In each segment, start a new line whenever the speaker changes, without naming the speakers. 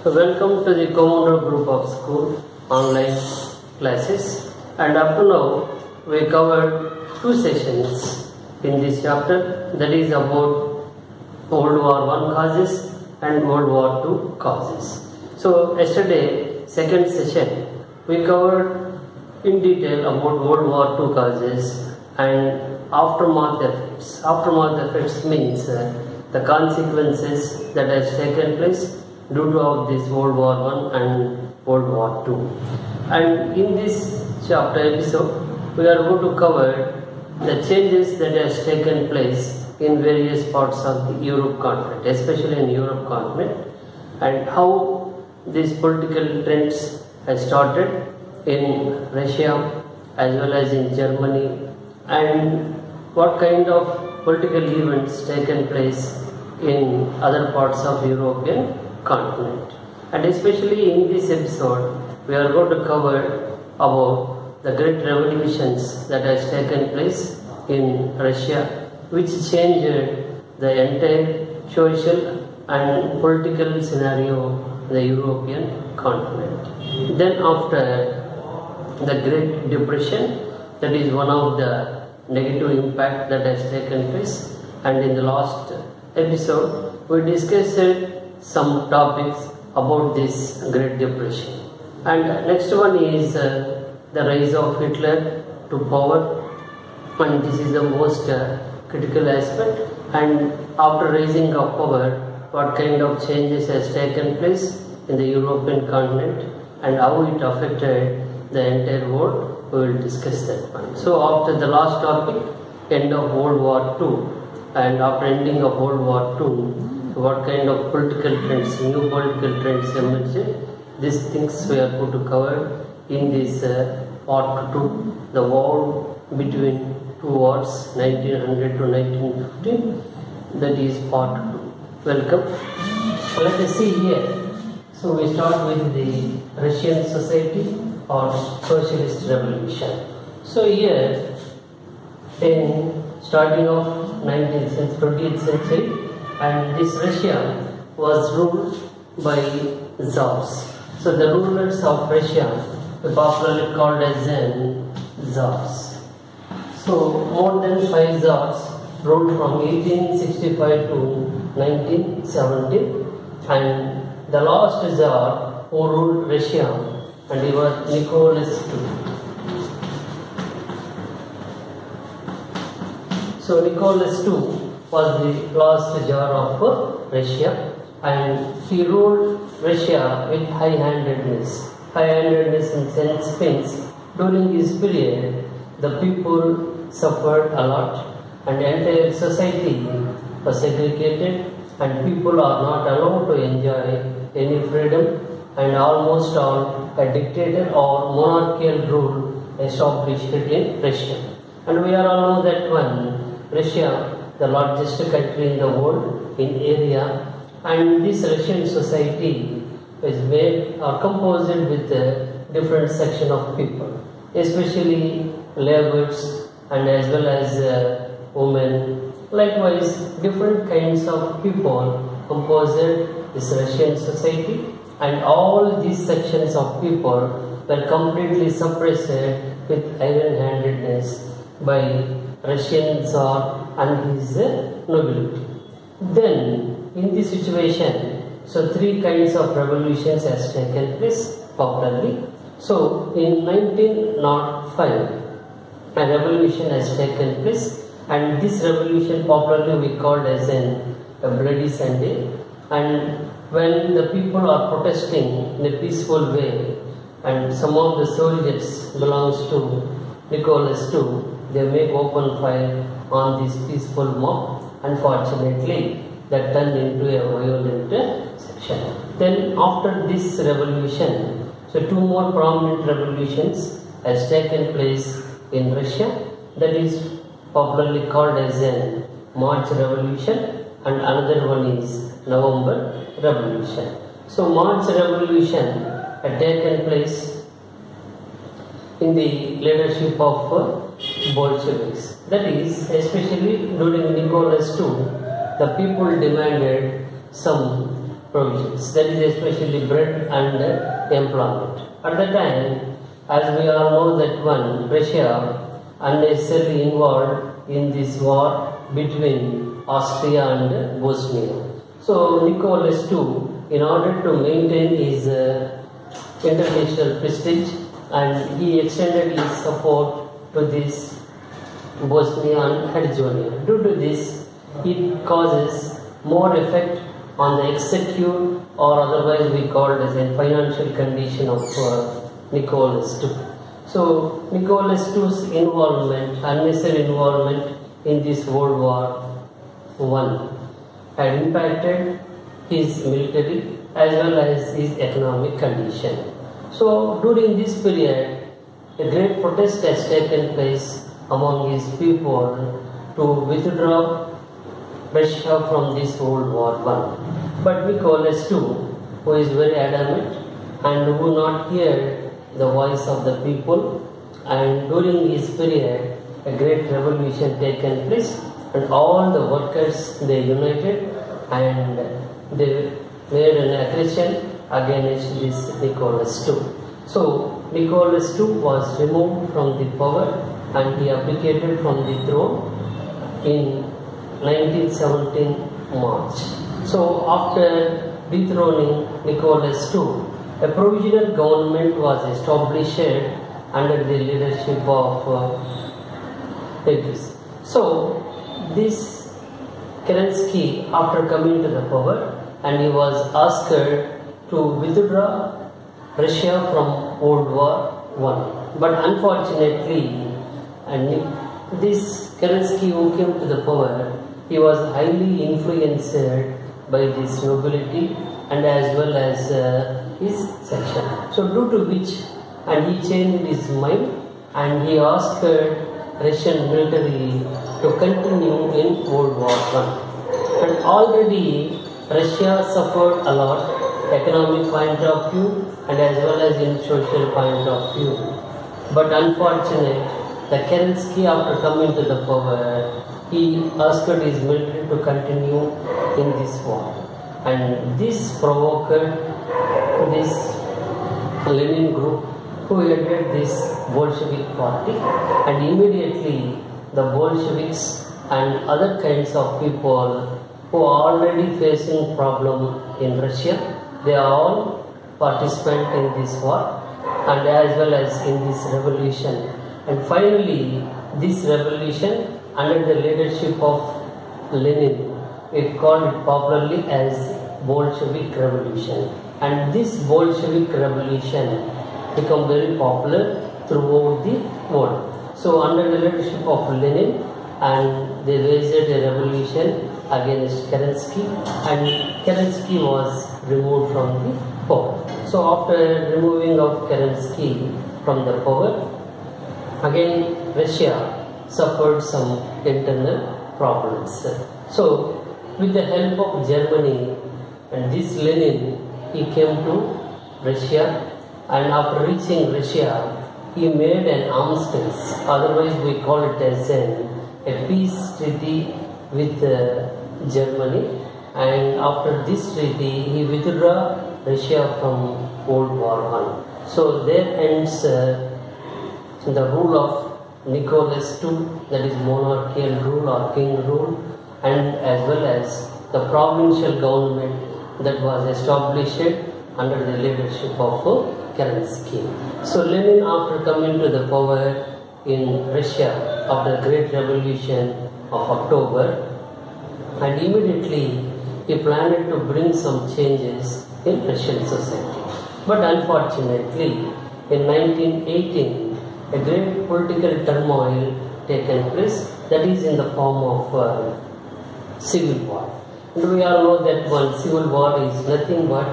Welcome to the Commander Group of School online classes, and up to now we covered two sessions in this chapter, that is about World War I causes and World War II causes. So yesterday, second session, we covered in detail about World War II causes and aftermath effects. Aftermath effects means the consequences that has taken place due to of this World War I and World War II. And in this chapter episode, we are going to cover the changes that has taken place in various parts of the Europe continent, especially in Europe continent, and how these political trends have started in Russia as well as in Germany, and what kind of political events taken place in other parts of European continent. And especially in this episode, we are going to cover about the great revolutions that has taken place in Russia, which changed the entire social and political scenario in the European continent. Then after the Great Depression, that is one of the negative impact that has taken place, and in the last episode we discussed some topics about this Great Depression. And next one is the rise of Hitler to power, and this is the most critical aspect. And after rising of power, what kind of changes has taken place in the European continent and how it affected the entire world, we will discuss that one. So after the last topic, end of World War II, and after ending of World War II, what kind of political trends, new political trends emerged. These things we are going to cover in this part 2, the war between two wars, 1900 to 1915. That is part 2. Welcome. Let us see here. So we start with the Russian society or socialist revolution. So here, in starting of 20th century, and this Russia was ruled by czars. So the rulers of Russia were popularly called as czars. So more than 5 czars ruled from 1865 to 1970, and the last czar who ruled Russia, and he was Nicholas II. So Nicholas II was the last czar of Russia, and he ruled Russia with high-handedness. High-handedness in sense means during this period the people suffered a lot, and the entire society was segregated, and people are not allowed to enjoy any freedom, and almost all a dictator or monarchical rule established in Russia. And we are all know that one, Russia, the largest country in the world in area, and this Russian society is made or composed with a different section of people, especially laborers and as well as women. Likewise, different kinds of people composed this Russian society, and all these sections of people were completely suppressed with iron-handedness by Russian Tsar and his nobility. Then, in this situation, so 3 kinds of revolutions has taken place popularly. So, in 1905, a revolution has taken place, and this revolution popularly we called as a Bloody Sunday. And when the people are protesting in a peaceful way, and some of the soldiers belongs to Nicholas II, they make open fire on this peaceful mob. Unfortunately, that turned into a violent section. Then after this revolution, so 2 more prominent revolutions has taken place in Russia, that is popularly called as a March Revolution, and another one is November Revolution. So March Revolution had taken place in the leadership of Bolsheviks. That is, especially during Nicholas II, the people demanded some provisions, that is especially bread and employment. At the time, as we all know that Russia unnecessarily involved in this war between Austria and Bosnia. So Nicholas II, in order to maintain his international prestige, and he extended his support to this Bosnia and Herzegovina. Due to this, it causes more effect on the executive, or otherwise we call it as a financial condition of Nicholas II. So Nicholas II's involvement, unnecessary involvement in this World War I had impacted his military as well as his economic condition. So during this period, a great protest has taken place among his people to withdraw Russia from this World War I. But Nicholas II, who is very adamant and who not hear the voice of the people, and during his period, a great revolution taken place, and all the workers, they united and they made an aggression against this Nicholas II. So Nicholas II was removed from the power and he abdicated from the throne in 1917 March. So after dethroning Nicholas II, a provisional government was established under the leadership of Davis. So this Kerensky, after coming to the power, and he was asked to withdraw Russia from World War I. But unfortunately, and this Kerensky who came to the power, he was highly influenced by this nobility and as well as his section. So due to which, and he changed his mind and he asked Russian military to continue in World War I. And already Russia suffered a lot, economic point of view and as well as in social point of view. But unfortunately, the Kerensky, after coming to the power, he asked his military to continue in this war. And this provoked this Lenin group who headed this Bolshevik party, and immediately the Bolsheviks and other kinds of people who are already facing problem in Russia, they are all participant in this war and as well as in this revolution. And finally, this revolution under the leadership of Lenin, it called it popularly as Bolshevik Revolution. And this Bolshevik Revolution became very popular throughout the world. So under the leadership of Lenin, and they waged a revolution against Kerensky, and Kerensky was removed from the power. So after removing of Kerensky from the power, again Russia suffered some internal problems. So with the help of Germany and this Lenin, he came to Russia, and after reaching Russia, he made an armistice, otherwise we call it as a peace treaty with Germany, and after this treaty he withdrew Russia from World War I. So there ends the rule of Nicholas II, that is monarchical rule or king rule, and as well as the provincial government that was established under the leadership of Kerensky. So Lenin, after coming to the power in Russia after the Great Revolution of October, and immediately he planned to bring some changes in Russian society. But unfortunately, in 1918, a great political turmoil taken place, that is in the form of civil war. And we all know that one civil war is nothing but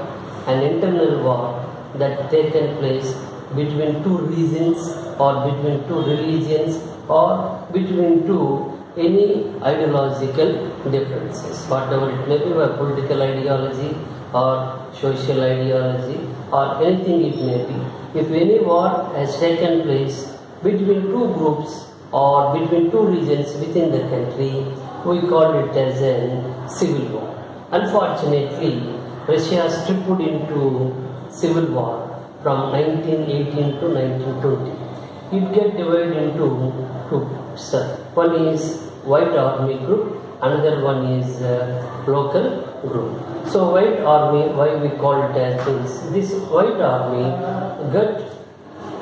an internal war that taken place between two regions or between two religions or between two any ideological differences, whatever it may be, by political ideology or social ideology or anything it may be. If any war has taken place between two groups or between two regions within the country, we call it as a civil war. Unfortunately, Russia stripped into civil war from 1918 to 1920. It get divided into two groups. One is White Army group, another one is local group. So White Army, why we call it as this White Army got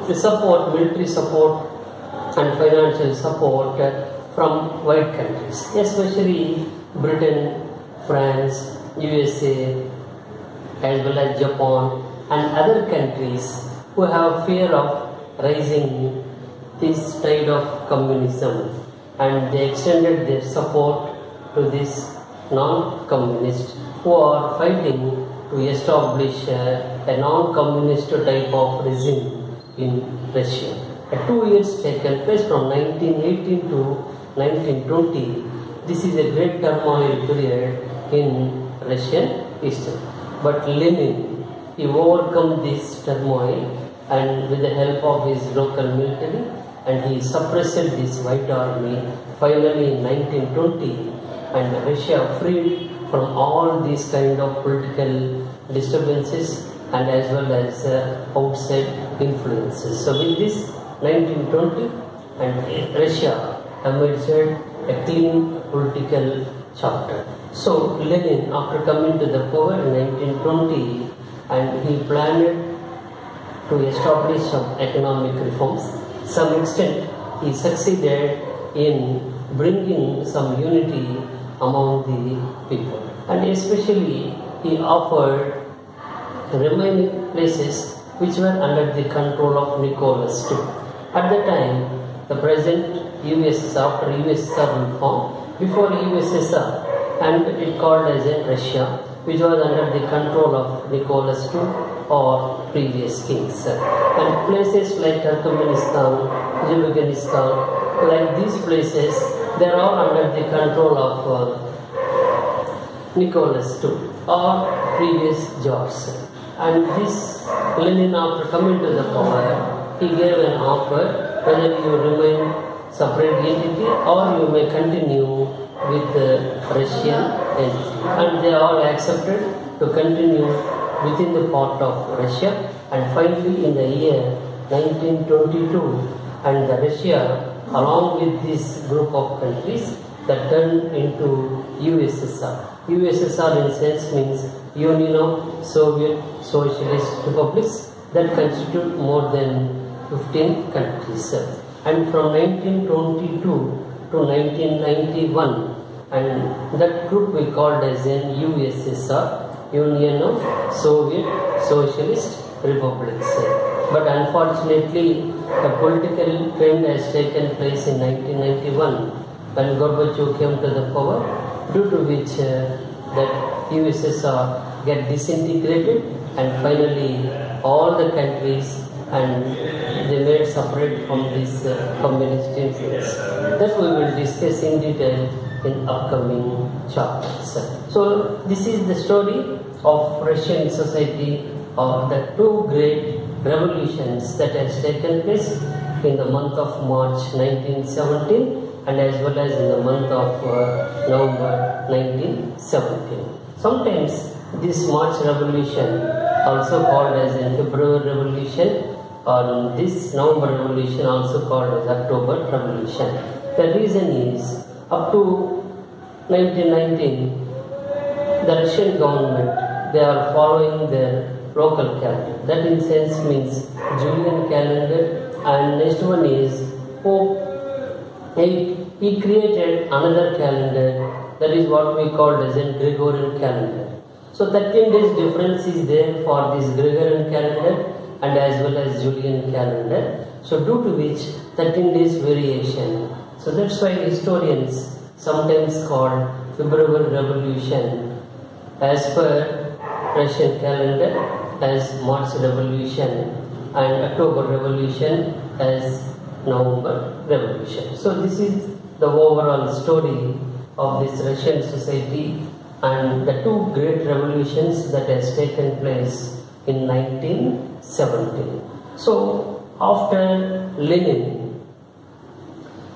the support, military support and financial support from white countries, especially Britain, France, USA, as well as Japan and other countries who have fear of rising this tide of communism, and they extended their support to this non-communist who are fighting to establish a non-communist type of regime in Russia. 2 years taken place from 1918 to 1920. This is a great turmoil period in Russian history. But Lenin, he overcome this turmoil and with the help of his local military, and he suppressed this White Army finally in 1920, and Russia freed from all these kind of political disturbances and as well as outside influences. So with this 1920, and Russia emerged a clean political chapter. So Lenin, after coming to the power in 1920, and he planned to establish some economic reforms. To some extent, he succeeded in bringing some unity among the people, and especially he offered remaining places which were under the control of Nicholas II. At the time, the present USSR, after USSR will form, before USSR, and it called as in Russia, which was under the control of Nicholas II or previous kings. And places like Turkmenistan, Uzbekistan, like these places, they are all under the control of Nicholas II or previous George. And this Lenin, after coming to the power, he gave an offer whether you remain separate entity or you may continue with the Russian entity. And they all accepted to continue within the part of Russia. And finally in the year 1922, and the Russia along with this group of countries that turned into USSR. USSR in sense means Union of Soviet Socialist Republics that constitute more than 15 countries. And from 1922 to 1991, and that group we called as in USSR, Union of Soviet Socialist Republics. But unfortunately, the political trend has taken place in 1991 when Gorbachev came to the power, due to which that USSR get disintegrated, and finally all the countries and they made separate from these communist influence. That we will discuss in detail in upcoming chapters. So this is the story of Russian society, or the two great revolutions that has taken place in the month of March 1917 and as well as in the month of November 1917. Sometimes this March revolution, also called as a February revolution, or this November revolution also called as October revolution. The reason is, up to 1919, the Russian government, they are following their local calendar. That in sense means Julian calendar, and next one is Pope. He created another calendar, that is what we call as a Gregorian calendar. So 13 days difference is there for this Gregorian calendar and as well as Julian calendar. So due to which 13 days variation. So that's why historians sometimes call February Revolution as per Russian calendar as March Revolution and October Revolution as November Revolution. So this is the overall story of this Russian society and the two great revolutions that has taken place in 1917. So after Lenin,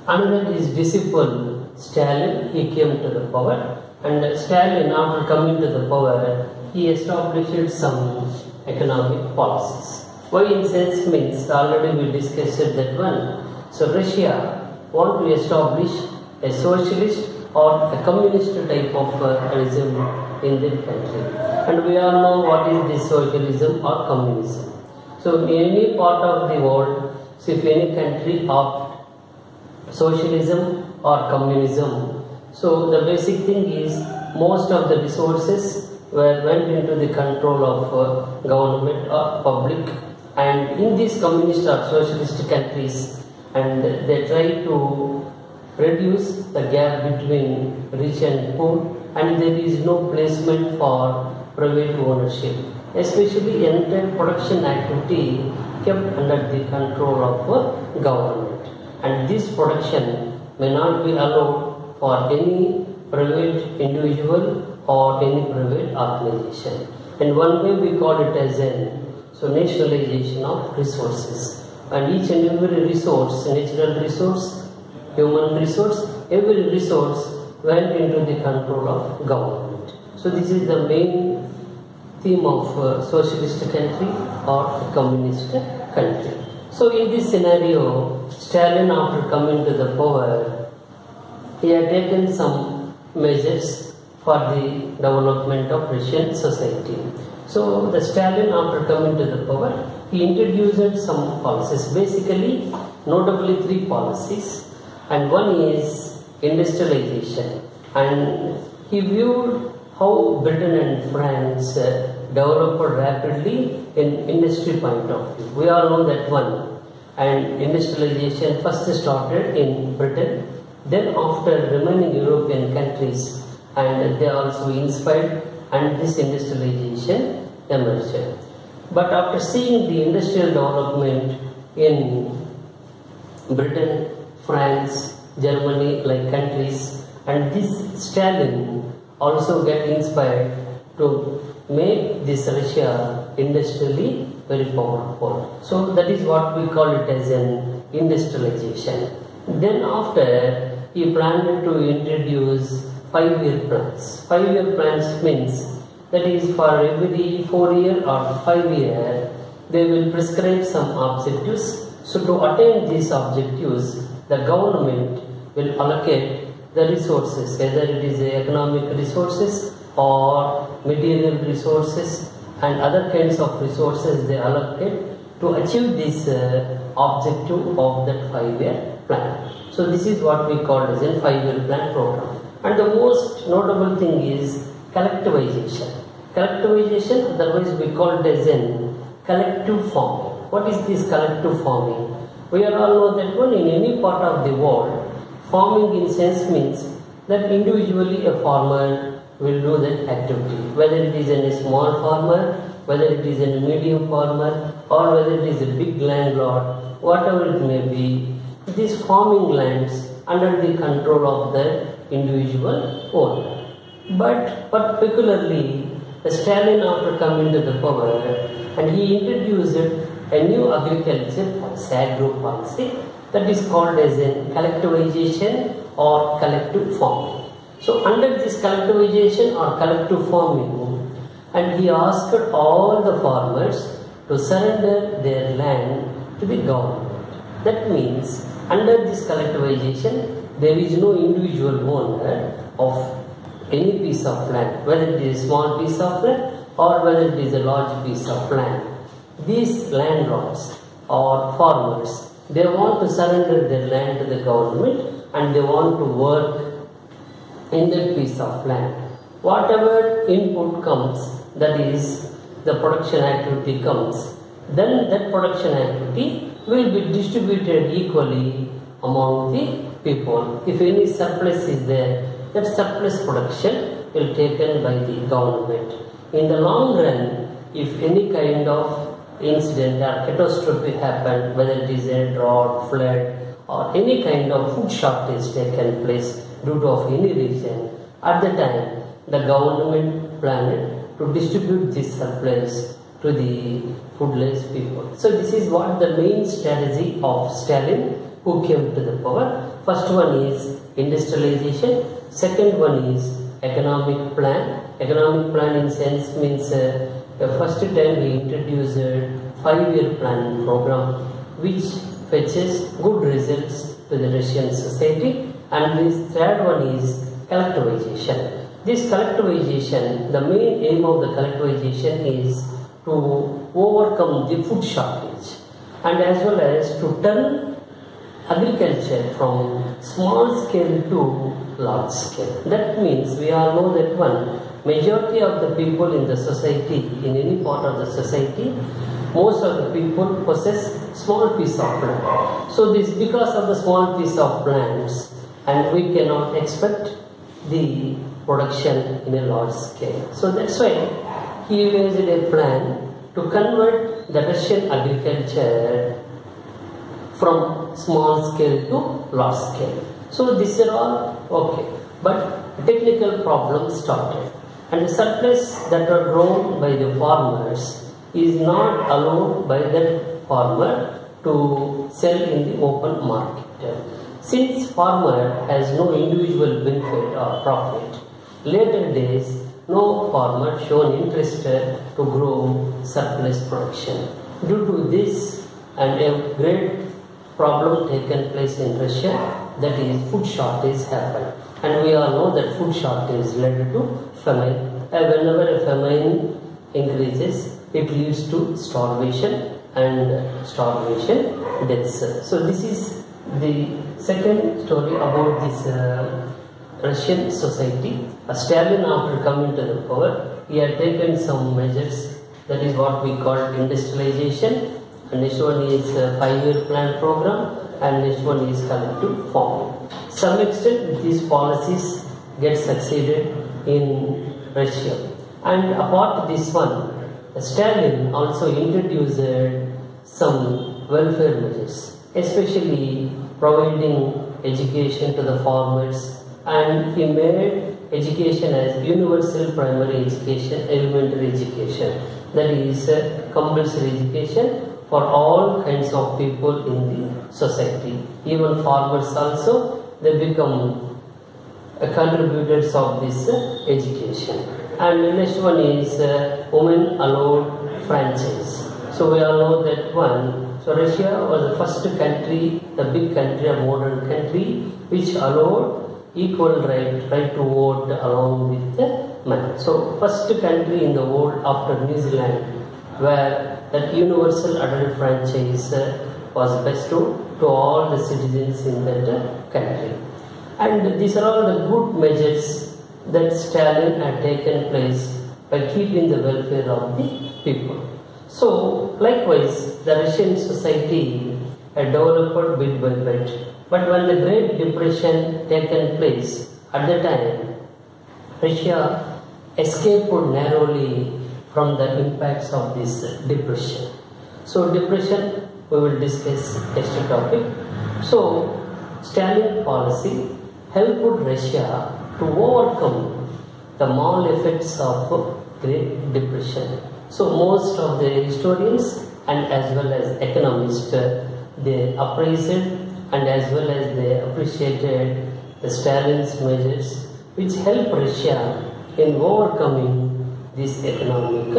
another his disciple Stalin, he came to the power, and Stalin, after coming to the power, he established some economic policies. Why in sense means already we discussed that one. So Russia want to establish a socialist or a communist type of regime in their country. And we all know what is this socialism or communism. So in any part of the world, so if any country opt socialism or communism, so the basic thing is most of the resources went into the control of government or public, and in these communist or socialist countries, and they try to reduce the gap between rich and poor, and there is no placement for private ownership, especially entire production activity kept under the control of government, and this production may not be allowed for any private individual or any private organization. And one way we call it as nationalization of resources, and each and every resource, natural resource, human resource, every resource went into the control of government. So this is the main theme of socialist country or communist country. So in this scenario, Stalin, after coming to the power, he had taken some measures for the development of Russian society. So the Stalin, after coming to the power, he introduced some policies, basically notably 3 policies, and one is industrialization, and he viewed how Britain and France developed rapidly in industry point of view. We all know that one, and industrialization first started in Britain, then after remaining European countries, and they also inspired, and this industrialization emerged. But after seeing the industrial development in Britain, France, Germany, like countries, and this Stalin also get inspired to make this Russia industrially very powerful. So that is what we call it as an industrialization. Then after, he planned to introduce 5-year plans. 5-year plans means that is for every 4 year or 5 year, they will prescribe some objectives. So to attain these objectives, the government will allocate the resources, whether it is economic resources or material resources and other kinds of resources they allocate to achieve this objective of that 5-year plan. So this is what we call as a 5-year plan program. And the most notable thing is collectivization. Collectivization, otherwise we call it as in collective farming. What is this collective farming? We all know that one in any part of the world, farming in sense means that individually a farmer will do that activity, whether it is a small farmer, whether it is a medium farmer, or whether it is a big landlord, whatever it may be, these farming lands under the control of the individual owner. But particularly, Stalin, after coming to the power, and he introduced a new agriculture agro policy that is called as in collectivization or collective farming. So under this collectivization or collective farming, and he asked all the farmers to surrender their land to the government. That means under this collectivization, there is no individual owner of any piece of land, whether it is a small piece of land or whether it is a large piece of land. These landlords or farmers, they want to surrender their land to the government and they want to work in that piece of land. Whatever input comes, that is the production activity comes, then that production activity will be distributed equally among the people. If any surplus is there, that surplus production will be taken by the government. In the long run, if any kind of incident or catastrophe happened, whether it is a drought, flood, or any kind of food shortage taken place due to of any reason, at the time the government planned to distribute this surplus to the foodless people. So this is what the main strategy of Stalin, who came to the power. First one is industrialization, second one is economic plan, Economic plan in sense means the first time he introduced a 5-year plan program which fetches good results to the Russian society, and this third one is collectivization. This collectivization, the main aim of the collectivization is to overcome the food shortage and as well as to turn agriculture from small scale to large scale. That means we all know that one majority of the people in the society, in any part of the society, most of the people possess small piece of land. So this because of the small piece of lands, and we cannot expect the production in a large scale. So that's why he raised a plan to convert the Russian agriculture from small scale to large scale. So these are all okay, but technical problems started, and the surplus that are grown by the farmers is not allowed by the farmer to sell in the open market. Since farmer has no individual benefit or profit, later days no farmer shown interest to grow surplus production. Due to this and a great problem taken place in Russia, that is food shortage happened, and we all know that food shortage led to famine, and whenever a famine increases it leads to starvation and starvation deaths. So this is the second story about this Russian society. Stalin, after coming to the power, he had taken some measures, that is what we call industrialization, and next one is a 5-year plan program, and next one is collective farming. Some extent these policies get succeeded in Russia, and apart this one, Stalin also introduced some welfare measures, especially providing education to the farmers, and he made education as universal primary education, elementary education, that is compulsory education for all kinds of people in the society. Even farmers also, they become contributors of this education. And the next one is women allowed franchise. So we all know that one. So Russia was the first country, the big country, a modern country, which allowed equal right to vote along with the men. So first country in the world after New Zealand where that universal adult franchise was bestowed to all the citizens in that country. And these are all the good measures that Stalin had taken place by keeping the welfare of the people. So likewise, the Russian society had developed bit by bit. But when the Great Depression taken place, at the time, Russia escaped narrowly from the impacts of this depression. So depression we will discuss next topic. So Stalin policy helped Russia to overcome the mal effects of Great Depression. So most of the historians and as well as economists, they appraised and as well as they appreciated the Stalin's measures which helped Russia in overcoming these economic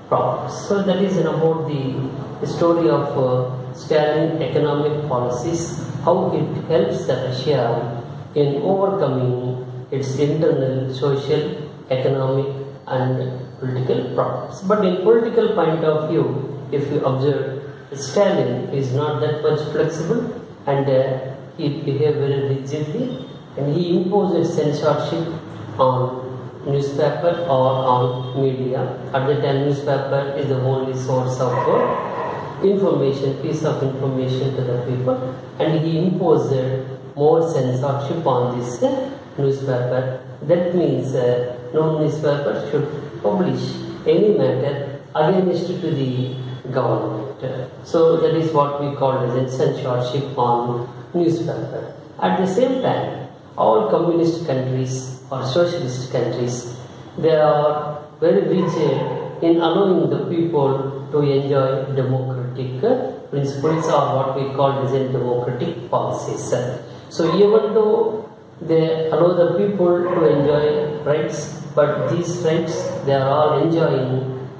problems. So that is about the story of Stalin economic policies, how it helps Russia in overcoming its internal social, economic and political problems. But in political point of view, if you observe, Stalin is not that much flexible and he behaved very rigidly, and he imposed censorship on newspaper or on media. At the time, newspaper is the only source of information, piece of information to the people, and he imposed more censorship on this newspaper. That means no newspaper should publish any matter against to the government. So that is what we call as censorship on newspaper. At the same time, all communist countries or socialist countries, they are very rigid in allowing the people to enjoy democratic principles or what we call as democratic policies. So even though they allow the people to enjoy rights but these rights they are all enjoying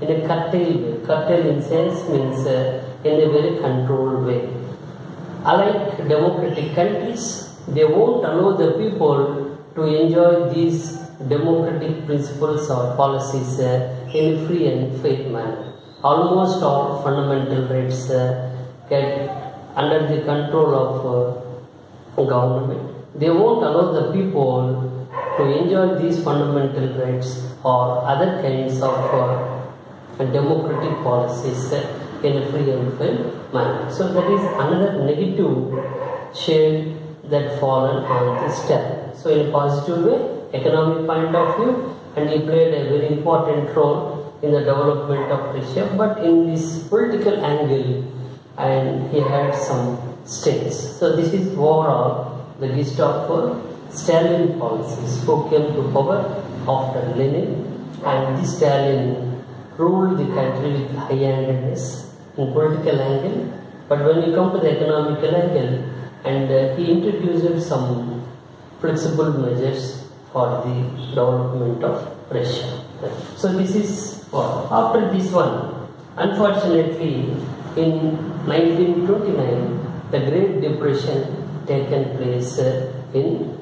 in a curtailed way. Curtailed in sense means in a very controlled way. Unlike democratic countries, they won't allow the people to enjoy these democratic principles or policies in a free and fair manner. Almost all fundamental rights get under the control of government. They won't allow the people to enjoy these fundamental rights or other kinds of democratic policies in a free and fair manner. So that is another negative shade that fallen on this Stalin. So in a positive way, economic point of view, and he played a very important role in the development of Russia, but in this political angle, and he had some states. So this is overall the gist of Stalin policies, who came to power after Lenin, and this Stalin ruled the country with high-handedness in political angle, but when you come to the economical angle, and he introduced some flexible measures for the development of Russia. So this is what. After this one, unfortunately, in 1929, the Great Depression taken place in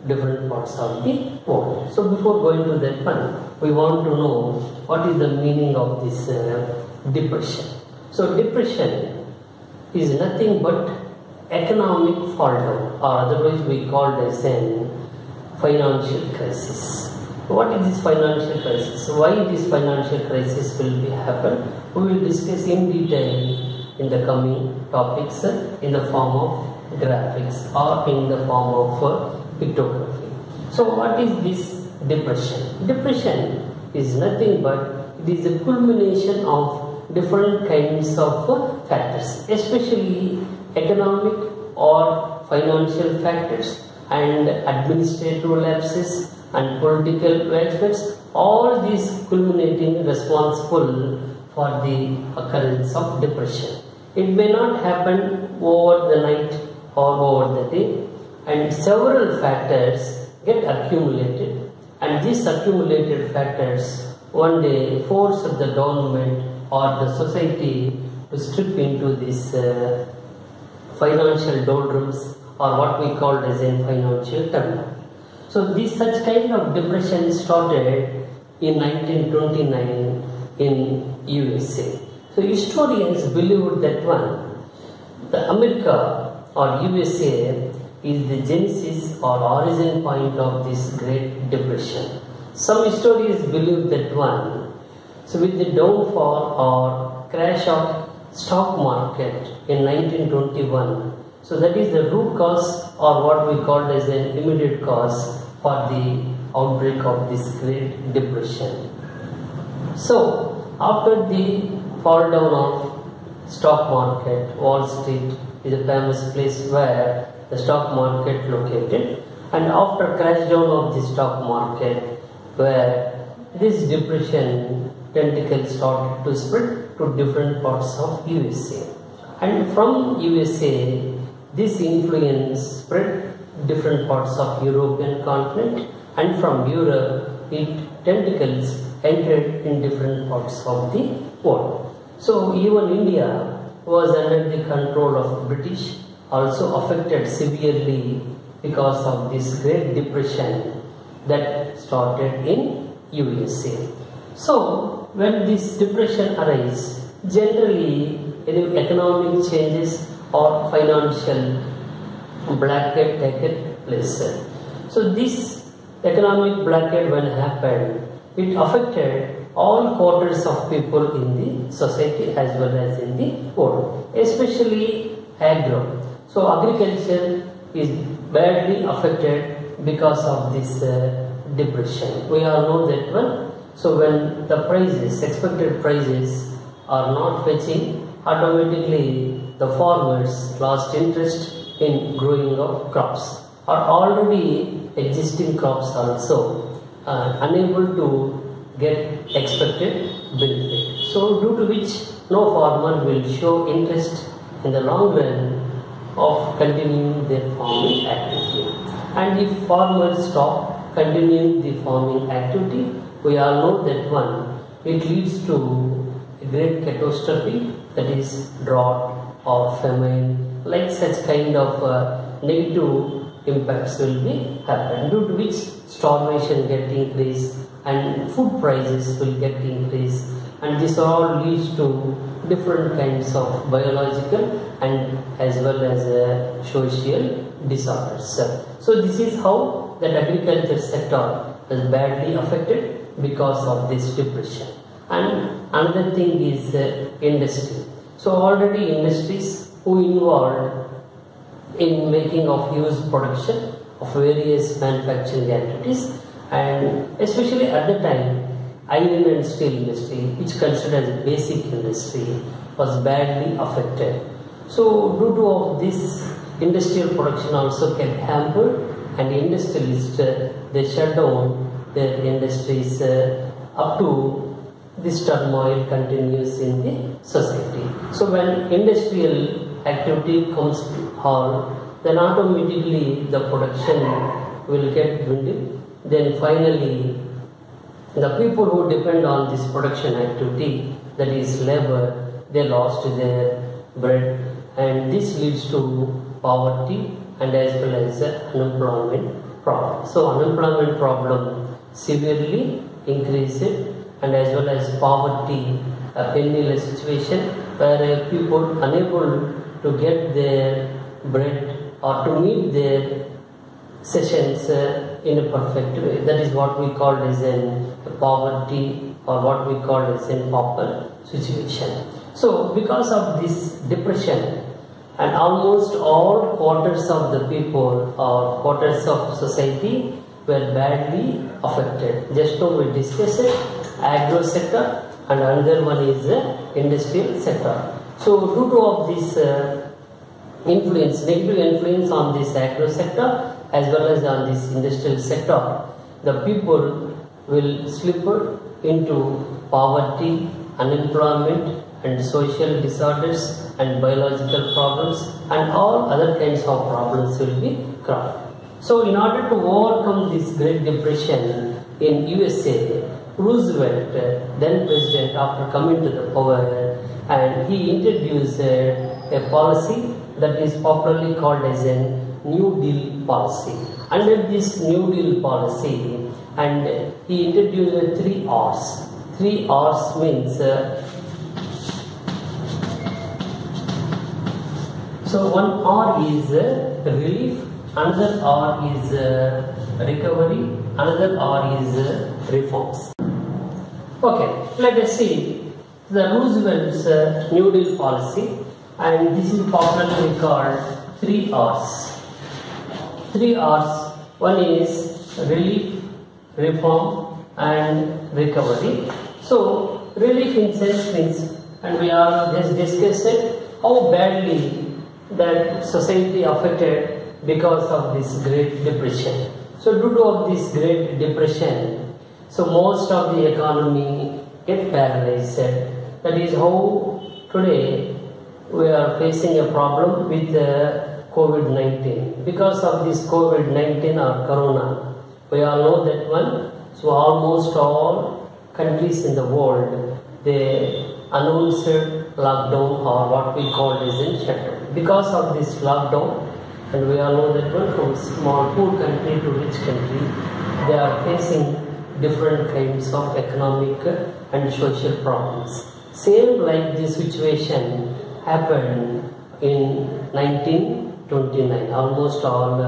different parts of the world. So before going to that one, we want to know what is the meaning of this depression. So depression is nothing but economic fall down, or otherwise we call it as a financial crisis. What is this financial crisis? Why this financial crisis will be happen? We will discuss in detail in the coming topics in the form of graphics or in the form of pictography. So what is this depression? Depression is nothing but it is a culmination of different kinds of factors, especially economic or financial factors and administrative lapses and political aspects, all these culminating responsible for the occurrence of depression. It may not happen over the night or over the day, and several factors get accumulated, and these accumulated factors one day force the government or the society to strip into this financial doldrums, or what we call as in financial turmoil. So this such kind of depression started in 1929 in USA. So historians believe that the America or USA is the genesis or origin point of this Great Depression. Some historians believe that so with the downfall or crash of stock market in 1921, so that is the root cause or what we call as an immediate cause for the outbreak of this Great Depression. So after the fall down of stock market, Wall Street is a famous place where the stock market located, and after crash down of the stock market, where this depression tentacles started to spread to different parts of USA, and from USA this influence spread different parts of European continent, and from Europe it tentacles entered in different parts of the world. So even India was under the control of British, also affected severely because of this Great Depression that started in USA. So when this depression arises, generally any economic changes or financial blockade taken place. So this economic blockade when happened, it affected all quarters of people in the society as well as in the world, especially agro. So agriculture is badly affected because of this depression. We all know that one. So when the prices, expected prices are not fetching, automatically the farmers lost interest in growing of crops, or already existing crops also unable to get expected benefit. So due to which no farmer will show interest in the long run of continuing their farming activity. And if farmers stop continuing the farming activity, we all know that one, it leads to a great catastrophe, that is drought or famine, like such kind of negative impacts will be happen, due to which starvation get increased and food prices will get increased, and this all leads to different kinds of biological and as well as social disorders. So this is how that agriculture sector is badly affected because of this depression. And another thing is industry. So already industries who involved in making of huge production of various manufacturing activities, and especially at the time iron and steel industry, which considered as basic industry, was badly affected. So due to of this, industrial production also get hampered, and industrialists they shut down their industries up to this turmoil continues in the society. So when industrial activity comes to halt, then automatically the production will get dwindled. Then finally, the people who depend on this production activity, that is labor, they lost their bread, and this leads to poverty and as well as unemployment problem. So unemployment problem severely increased, and as well as poverty, a penniless situation where people unable to get their bread or to meet their sessions in a perfect way. That is what we call as a poverty, or what we call as a pauper situation. So because of this depression, and almost all quarters of the people or quarters of society were badly affected. Just now we discussed agro sector, and another one is industrial sector. So due to of this influence, negative influence on this agro sector as well as on this industrial sector, the people will slip into poverty, unemployment and social disorders and biological problems, and all other kinds of problems will be cropped. So in order to overcome this Great Depression in USA, Roosevelt, then president, after coming to the power, and he introduced a policy that is popularly called as a New Deal policy. Under this New Deal policy, and he introduced 3 R's. 3 R's means so one R is relief, another R is recovery, another R is reforms. Okay, let us see the Roosevelt's New Deal policy, and this is popularly called 3 R's. 3 R's. One is relief, reform and recovery. So relief in sense means, and we are just discussed how badly that society affected because of this Great Depression. So due to this Great Depression, so most of the economy get paralyzed. That is how today we are facing a problem with COVID-19. Because of this COVID-19 or Corona, we all know that one. So almost all countries in the world, they announced lockdown, or what we call as in shutdown. Because of this lockdown, and we all know that one, from small poor country to rich country, they are facing different kinds of economic and social problems. Same like this situation happened in 1929, almost all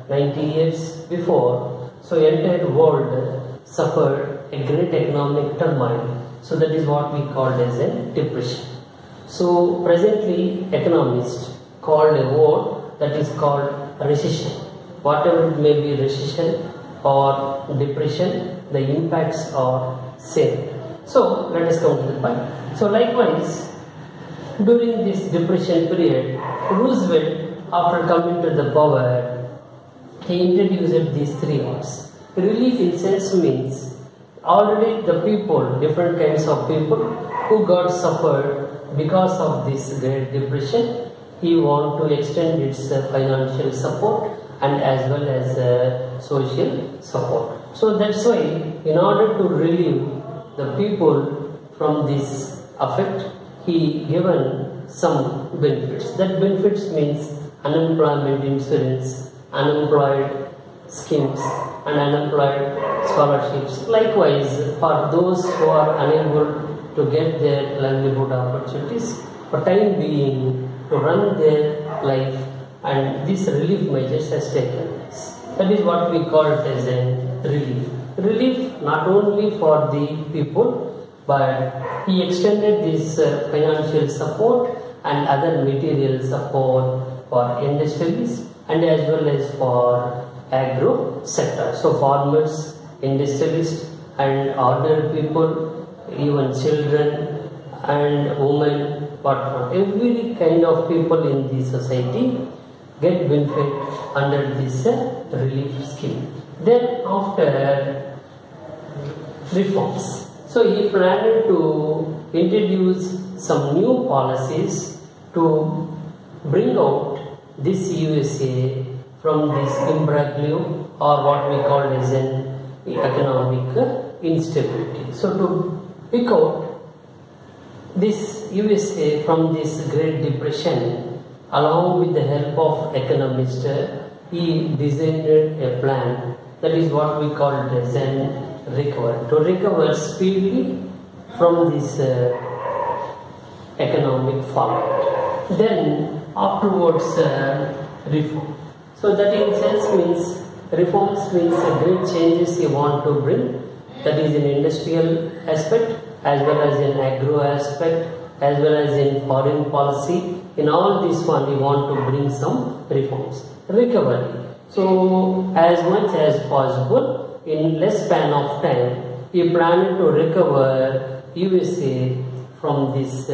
90 years before. So entire world suffered a great economic turmoil. So that is what we call as a depression. So presently economists called a word that is called recession. Whatever it may be, recession or depression, the impacts are same. So let us come to the point. So likewise, during this depression period, Roosevelt, after coming to the power, he introduced these 3 R's. Relief in sense means already the people, different kinds of people who got suffered because of this Great Depression, he want to extend its financial support and as well as social support. So that's why in order to relieve the people from this effect, he given some benefits. That benefits means unemployment insurance, unemployed schemes and unemployed scholarships. Likewise, for those who are unable to get their livelihood opportunities, for time being to run their life, and these relief measures has taken place. That is what we call it as a relief. Relief not only for the people, but he extended this financial support and other material support for industries and as well as for agro sector. So farmers, industrialists and ordinary people, even children and women, whatnot, every kind of people in the society get benefit under this relief scheme. Then after reforms, so he planned to introduce some new policies to bring out this USA from this imbroglio or what we call as an economic instability. So to pick out this USA from this Great Depression, along with the help of economists, he designed a plan that is what we call as an recover. To recover speedily from this economic fallout. Then afterwards reform. So that in sense means reforms means great changes he want to bring, that is in industrial aspect as well as in agro aspect as well as in foreign policy. In all this one he want to bring some reforms. Recovery. So as much as possible in less span of time he planned to recover USA from this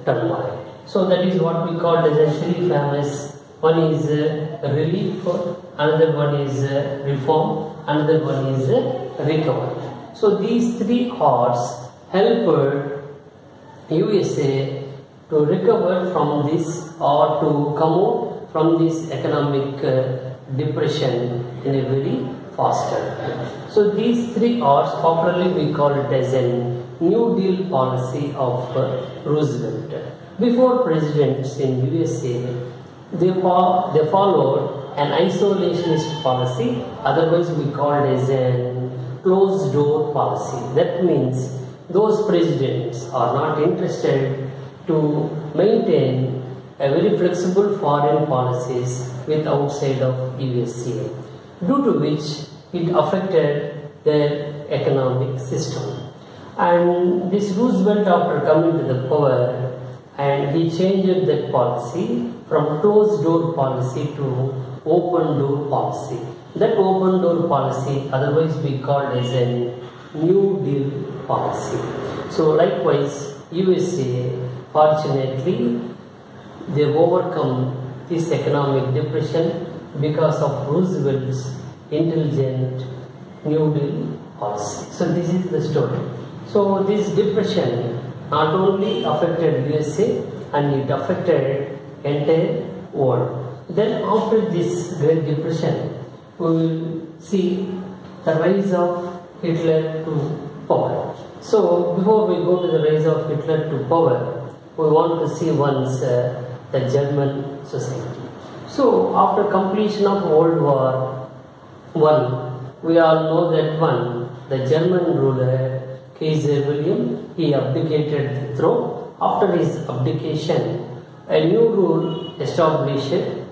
turmoil. So that is what we call as a three famous. One is relief, another one is reform, another one is recovery. So these three odds helped USA to recover from this or to come out from this economic depression in a very faster time. So these three odds popularly we call it as a New Deal policy of Roosevelt. Before presidents in USA, they followed an isolationist policy, otherwise we call it as a closed door policy. That means those presidents are not interested to maintain a very flexible foreign policies with outside of USA, due to which it affected their economic system. And this Roosevelt, after coming to the power, and he changed that policy from closed door policy to open door policy. That open door policy otherwise we called as a New Deal policy. So likewise USA, fortunately, they overcome this economic depression because of Roosevelt's intelligent New Deal policy. So this is the story. So this depression not only affected USA and it affected entire world. Then after this Great Depression, we will see the rise of Hitler to power. So before we go to the rise of Hitler to power, we want to see once the German society. So after completion of World War I, we all know that the German ruler Kaiser William, he abdicated the throne. After his abdication, a new rule established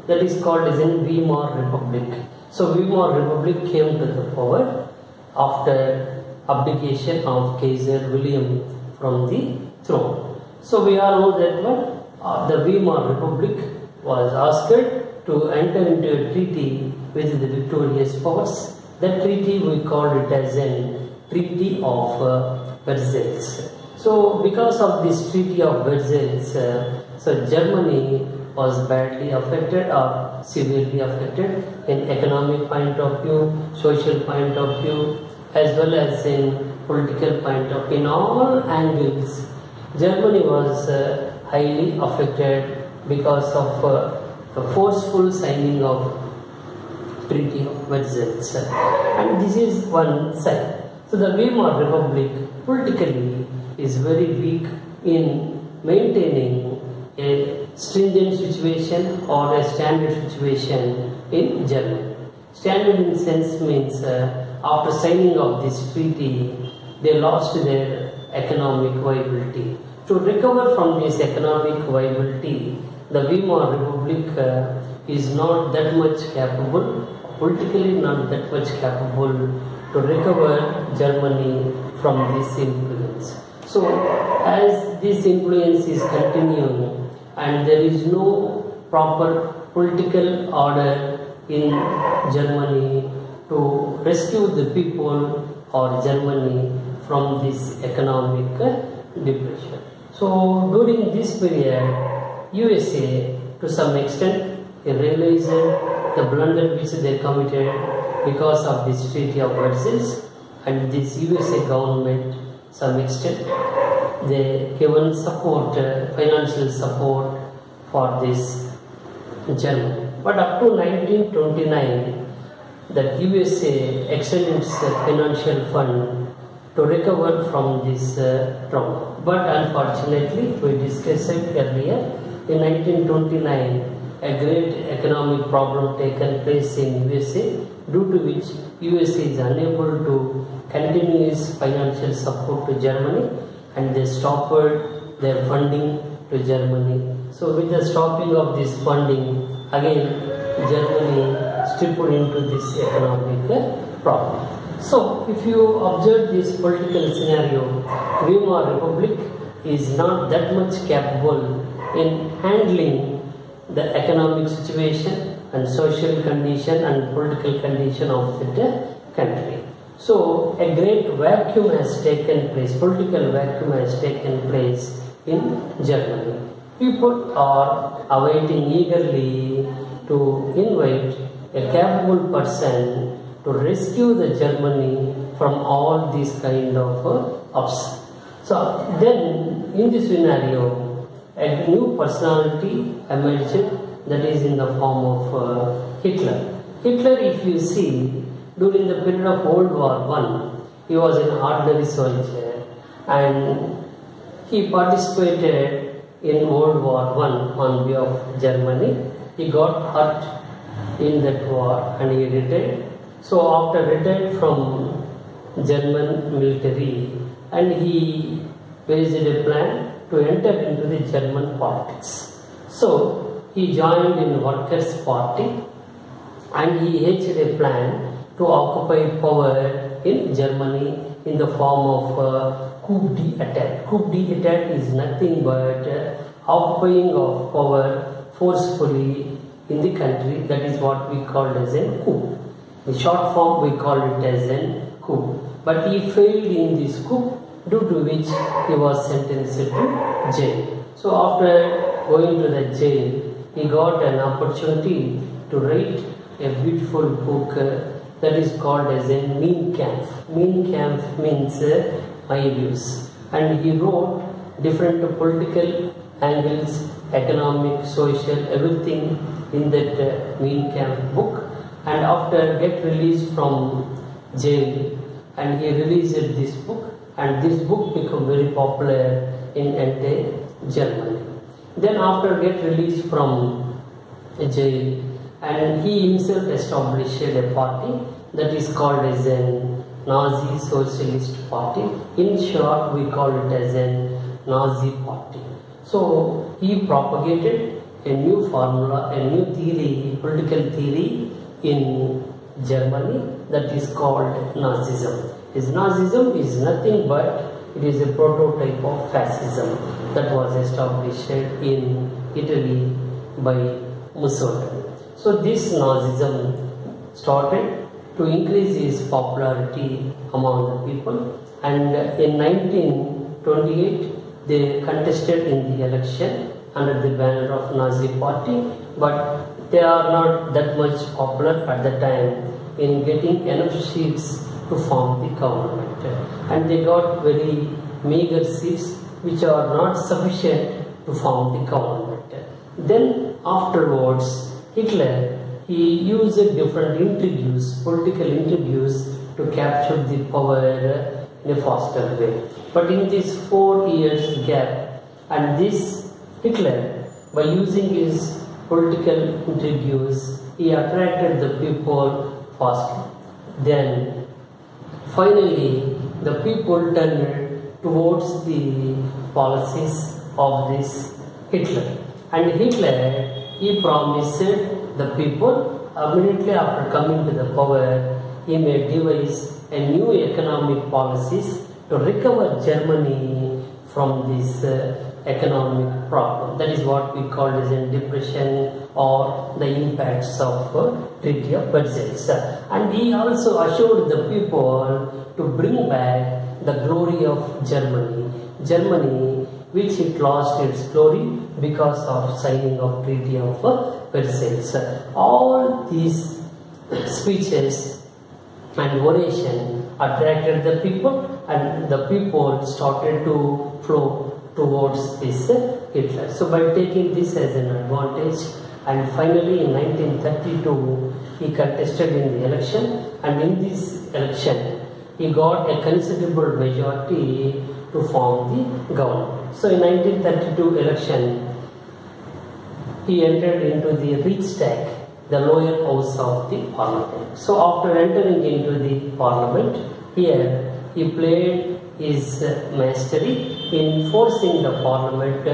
that is called as in Weimar Republic. So Weimar Republic came to the power after abdication of Kaiser William from the throne. So we all know that the Weimar Republic was asked to enter into a treaty with the victorious powers. That treaty we called it as a Treaty of Versailles. So because of this Treaty of Versailles, so Germany was badly affected or severely affected in economic point of view, social point of view, as well as in political point of view. In all angles, Germany was highly affected because of the forceful signing of Treaty of Versailles. And this is one side. So the Weimar Republic politically is very weak in maintaining a stringent situation or a standard situation in Germany. Standard in sense means after signing of this treaty, they lost their economic viability. To recover from this economic viability, the Weimar Republic is not that much capable, politically not that much capable to recover Germany from this influence. So as this influence is continuing and there is no proper political order in Germany to rescue the people or Germany from this economic depression. So during this period, USA to some extent realized the blunder which they committed because of this Treaty of Versailles, and this USA government some extent they given support, financial support for this Germany. But up to 1929, that USA extended its financial fund to recover from this trauma. But unfortunately, we discussed it earlier, in 1929, a great economic problem taken place in USA, due to which USA is unable to continue its financial support to Germany, and they stopped their funding to Germany. So with the stopping of this funding, again Germany stripped into this economic problem. So if you observe this political scenario, Weimar Republic is not that much capable in handling the economic situation and social condition and political condition of the country. So a great vacuum has taken place, political vacuum has taken place in Germany. People are awaiting eagerly to invite a capable person to rescue the Germany from all these kind of upset. So then in this scenario, a new personality emerged, that is in the form of Hitler. Hitler, if you see, during the period of World War I, he was an ordinary soldier and he participated in World War I on behalf of Germany. He got hurt in that war and he retired. So after retired from German military, and he raised a plan to enter into the German politics. So he joined in Workers' Party and he hatched a plan to occupy power in Germany in the form of coup d'etat. Coup d'etat is nothing but occupying of power forcefully in the country. That is what we call as a coup. In short form, we call it as a coup. But he failed in this coup, due to which he was sentenced to jail. So after going to the jail, he got an opportunity to write a beautiful book that is called as a Mein Kampf. Mein Kampf means my views. And he wrote different political angles, economic, social, everything in that Mein Kampf book. And after get released from jail, and he released this book, and this book became very popular in entire Germany. Then after get released from jail, and he himself established a party that is called as a Nazi Socialist Party. In short, we call it as a Nazi Party. So he propagated a new formula, a new theory, political theory in Germany, that is called Nazism. Nazism is nothing but it is a prototype of fascism that was established in Italy by Mussolini. So this Nazism started to increase its popularity among the people, and in 1928 they contested in the election under the banner of Nazi Party, but they are not that much popular at the time in getting enough seats to form the government, and they got very meager seats which are not sufficient to form the government. Then afterwards, Hitler, he used different intrigues, political intrigues, to to capture the power in a faster way. But in this 4 years gap, and this Hitler, by using his political intrigues, he attracted the people fastly. Then finally the people turned towards the policies of this Hitler. And Hitler, he promised the people immediately after coming to the power, he may devise a new economic policies to recover Germany from this economic problem. That is what we call as a depression or the impacts of Treaty of Versailles. And he also assured the people to bring back the glory of Germany. Germany, which it lost its glory because of signing of Treaty of Versailles. All these speeches and oration attracted the people, and the people started to flow towards this Hitler. So by taking this as an advantage, and finally in 1932 he contested in the election, and in this election he got a considerable majority to form the government. So in 1932 election he entered into the Riksdag, the lower house of the parliament. So after entering into the parliament, here he played his mastery in forcing the parliament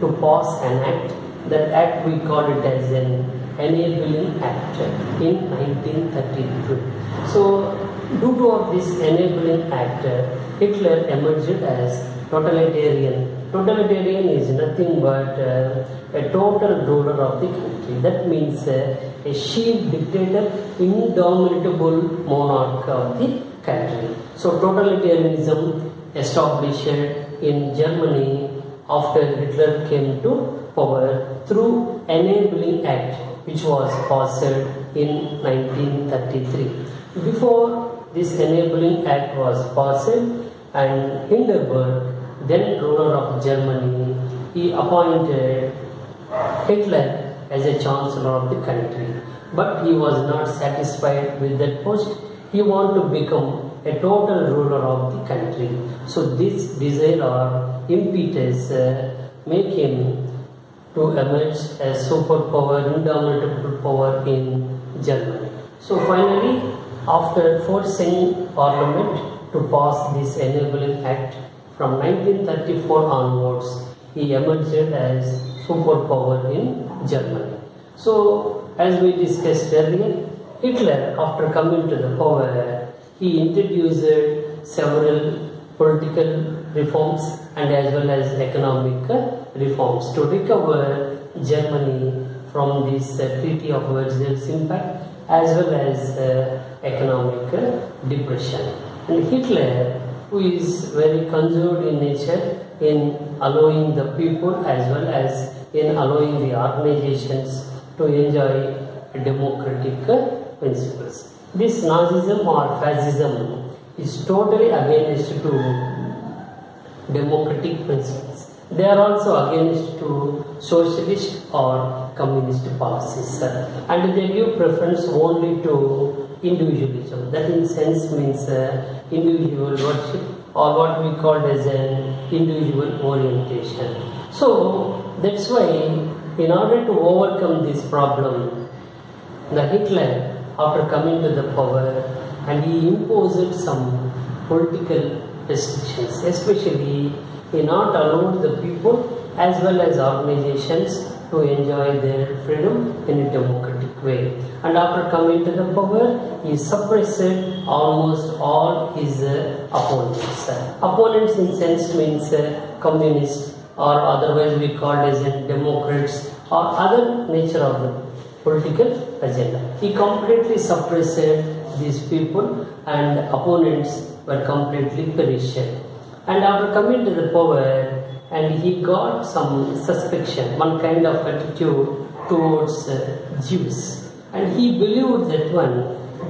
to pass an act. That act we call it as an enabling act in 1933. So due to this enabling act, Hitler emerged as totalitarian. Totalitarian is nothing but a total ruler of the country. That means a sheep dictator, indomitable monarch of the country. So totalitarianism established in Germany after Hitler came to power through enabling act, which was passed in 1933. Before this enabling act was passed, and Hindenburg, then ruler of Germany, he appointed Hitler as a chancellor of the country. But he was not satisfied with that post. He wanted to become a total ruler of the country. So this desire or impetus make him to emerge as superpower, indomitable power in Germany. So finally, after forcing Parliament to pass this enabling act, from 1934 onwards, he emerged as superpower in Germany. So, as we discussed earlier, Hitler, after coming to the power, he introduced several political reforms and as well as economic reforms to recover Germany from this Treaty of Versailles impact as well as economic depression. And Hitler, who is very conservative in nature in allowing the people as well as in allowing the organizations to enjoy democratic principles. This Nazism or fascism is totally against to democratic principles. They are also against to socialist or communist policies, and they give preference only to individualism. That in sense means individual worship or what we call as an individual orientation. So that's why in order to overcome this problem, the Hitler, after coming to the power, and he imposed some political restrictions, especially he not allowed the people as well as organizations to enjoy their freedom in a democratic way. And after coming to the power, he suppressed almost all his opponents. Opponents in sense means communists or otherwise we call as Democrats or other nature of the political agenda. He completely suppressed these people and opponents were completely perished. And after coming to the power, and he got some suspicion, one kind of attitude towards Jews. And he believed that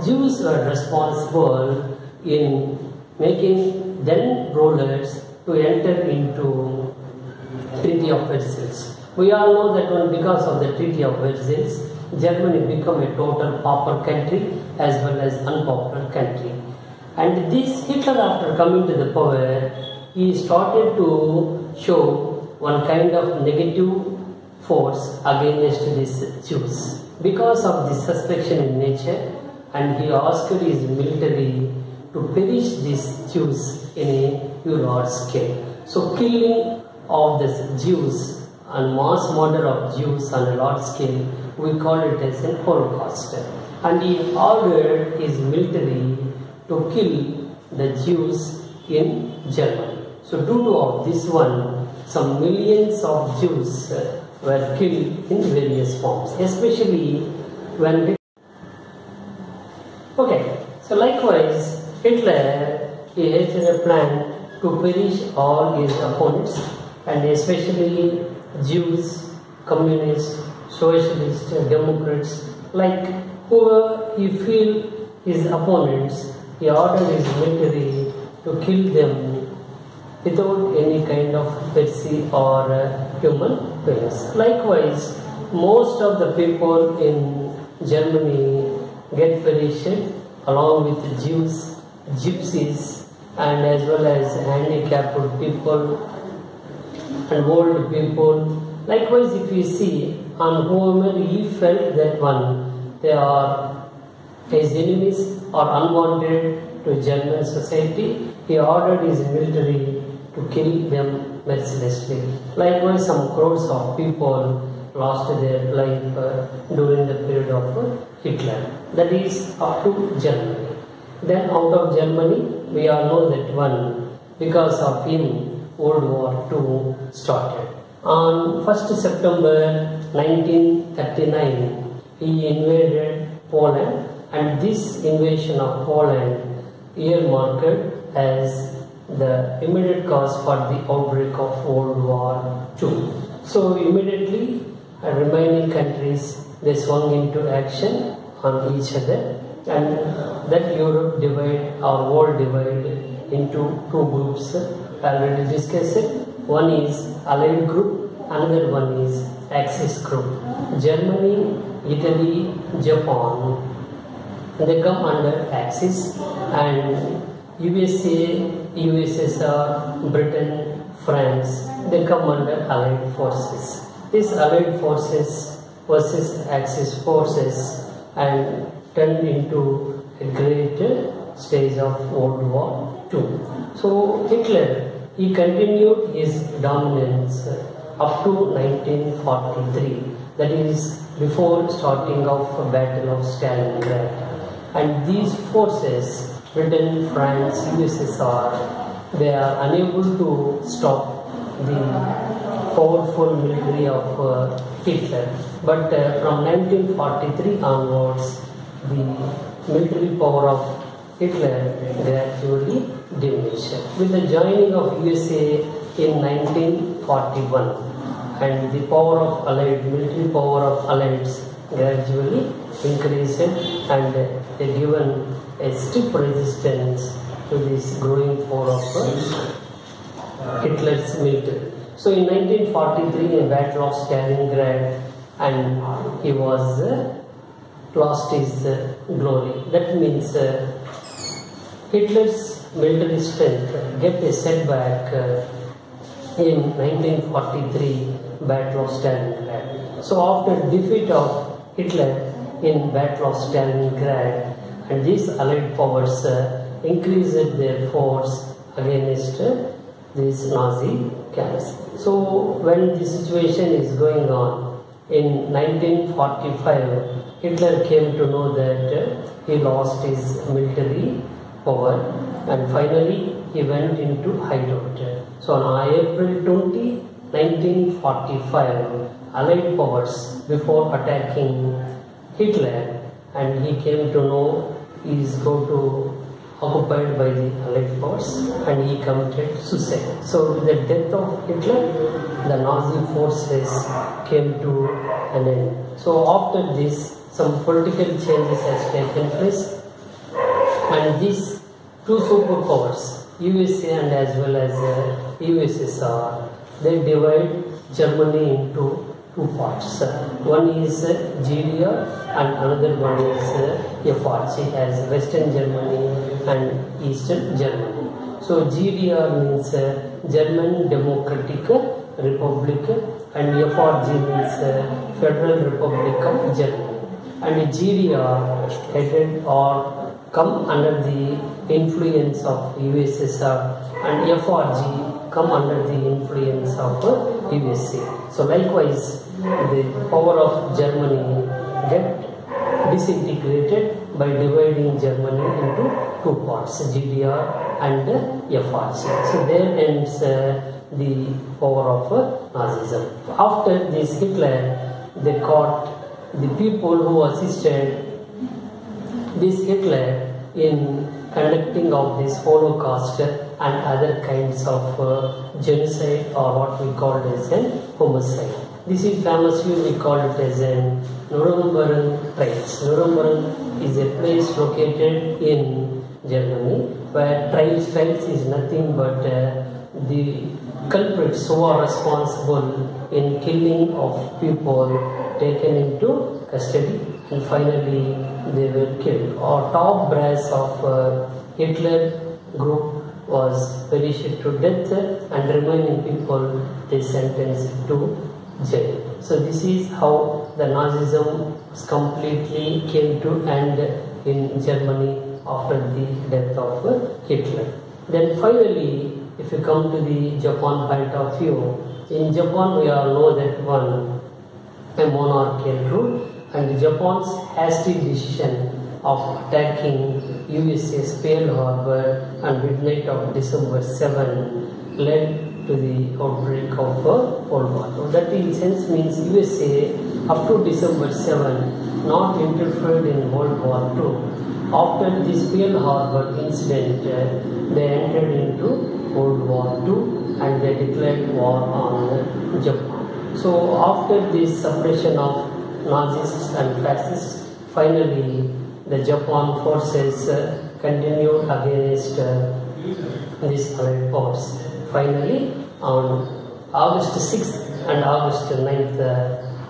Jews were responsible in making then rulers to enter into Treaty of Versailles. We all know that because of the Treaty of Versailles, Germany became a total pauper country as well as unpopular country. And this Hitler, after coming to the power, he started to show one kind of negative force against these Jews because of this suspicion in nature, and he asked his military to perish these Jews in a large scale. So killing of the Jews and mass murder of Jews on a large scale, we call it as an Holocaust. And he ordered his military to kill the Jews in Germany. So due to of this one, some millions of Jews were killed in various forms, especially when so likewise Hitler, he had a plan to perish all his opponents, and especially Jews, communists, socialists, Democrats, like whoever he feel his opponents, he ordered his military to kill them without any kind of mercy or human beings. Likewise, most of the people in Germany get perished along with Jews, gypsies, and as well as handicapped people and old people. Likewise, if you see on whomever he felt that one, they are his enemies or unwanted to German society, he ordered his military to kill them mercilessly. Likewise, some crowds of people lost their life during the period of Hitler. That is up to Germany. Then out of Germany, we all know that one, because of him, World War II started. On 1st September 1939, he invaded Poland, and this invasion of Poland earmarked as the immediate cause for the outbreak of World War II. So immediately, remaining countries, they swung into action on each other, and that Europe divide or world divide into two groups already discussed. One is Allied group, another one is Axis group. Germany, Italy, Japan, they come under Axis, and USA, USSR, Britain, France, they come under Allied forces. These Allied forces versus Axis forces and turned into a great stage of World War II. So Hitler, he continued his dominance up to 1943, that is before starting of the Battle of Stalingrad. And these forces, Britain, France, USSR, they are unable to stop the powerful military of Hitler. But from 1943 onwards, the military power of Hitler gradually diminished. With the joining of USA in 1941, and the power of Allied, military power of Allies gradually increased, and they given a stiff resistance to this growing force of Hitler's military. So in 1943, in Battle of Stalingrad, and he was lost his glory. That means Hitler's military strength get a setback in 1943 Battle of Stalingrad. So after defeat of Hitler in Battle of Stalingrad, and these Allied powers increased their force against these Nazi camps. So when the situation is going on, in 1945, Hitler came to know that he lost his military power, and finally he went into hideout. So on April 20, 1945, Allied powers, before attacking Hitler, and he came to know he is going to occupied by the Allied powers, and he committed suicide. So with the death of Hitler, the Nazi forces came to an end. So after this, some political changes has taken place, and these two superpowers, USA and as well as USSR, they divide Germany into two parts. One is GDR and another one is FRC, as Western Germany and Eastern Germany. So GDR means German Democratic Republic, and FRG means Federal Republic of Germany. And GDR headed or come under the influence of USSR, and FRG come under the influence of USA. So likewise, the power of Germany get disintegrated by dividing Germany into two parts, GDR and FRG. So there ends the power of Nazism. After this Hitler, they caught the people who assisted this Hitler in conducting of this Holocaust and other kinds of genocide, or what we call as a homicide. This is famously we call it as a Nuremberg trials. Nuremberg is a place located in Germany where trials is nothing but the culprits who are responsible in killing of people taken into custody, and finally they were killed. Or top brass of Hitler group was perished to death, and remaining people they sentenced to jail. So this is how the Nazism completely came to end in Germany after the death of Hitler. Then finally, if you come to the Japan point of view, in Japan we all know that a monarchical rule, and Japan's hasty decision of attacking USS Pearl Harbor on midnight of December 7 led to the outbreak of World War II. That in sense means USA up to December 7 not interfered in World War II. After this Pearl Harbor incident, they entered into World War II and they declared war on Japan. So after this suppression of Nazis and fascists, finally the Japan forces continued against these Allied powers. Finally, on August 6th and August 9th,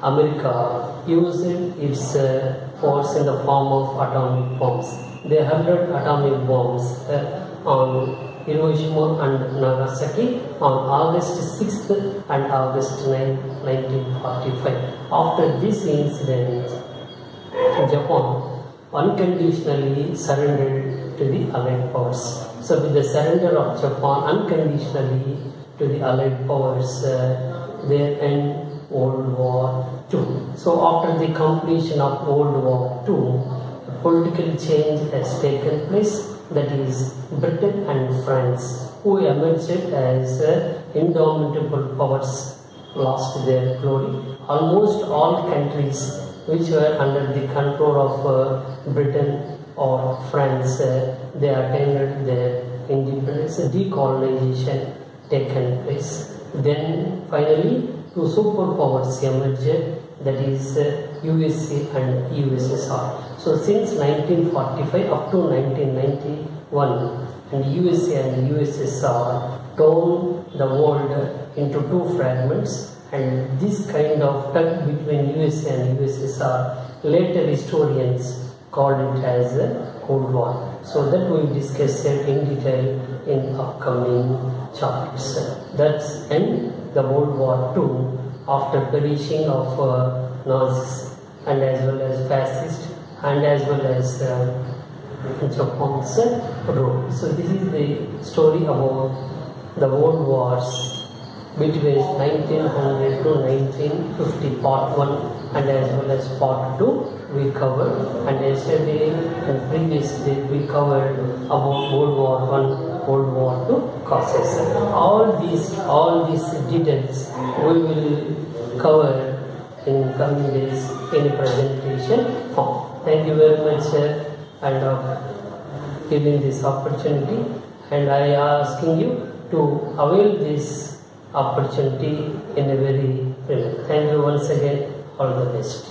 America used its force in the form of atomic bombs. They hurled atomic bombs on Hiroshima and Nagasaki on August 6th and August 9th, 1945. After this incident, Japan unconditionally surrendered to the Allied powers. So with the surrender of Japan unconditionally to the Allied powers, there ended World War II. So after the completion of World War II, a political change has taken place. That is, Britain and France, who emerged as indomitable powers, lost their glory. Almost all countries which were under the control of Britain or France, they attained their independence. Decolonization taken place. Then finally, two superpowers emerged, that is USA and USSR. So since 1945 up to 1991, and USA and USSR torn the world into two fragments, and this kind of tug between USA and USSR, later historians called it as a Cold War. So that we will discuss it in detail in upcoming chapters. That's end the World War II after perishing of Nazis and as well as fascists and as well as Japan's role. So this is the story about the world wars between 1900 to 1950, part 1, and as well as part 2 we covered, and yesterday and previous day we covered about World War I, World War II causes. All these details we will cover in coming days in a presentation form. Thank you very much, sir, and giving this opportunity, and I asking you to avail this opportunity in a very Thank you once again. All the best.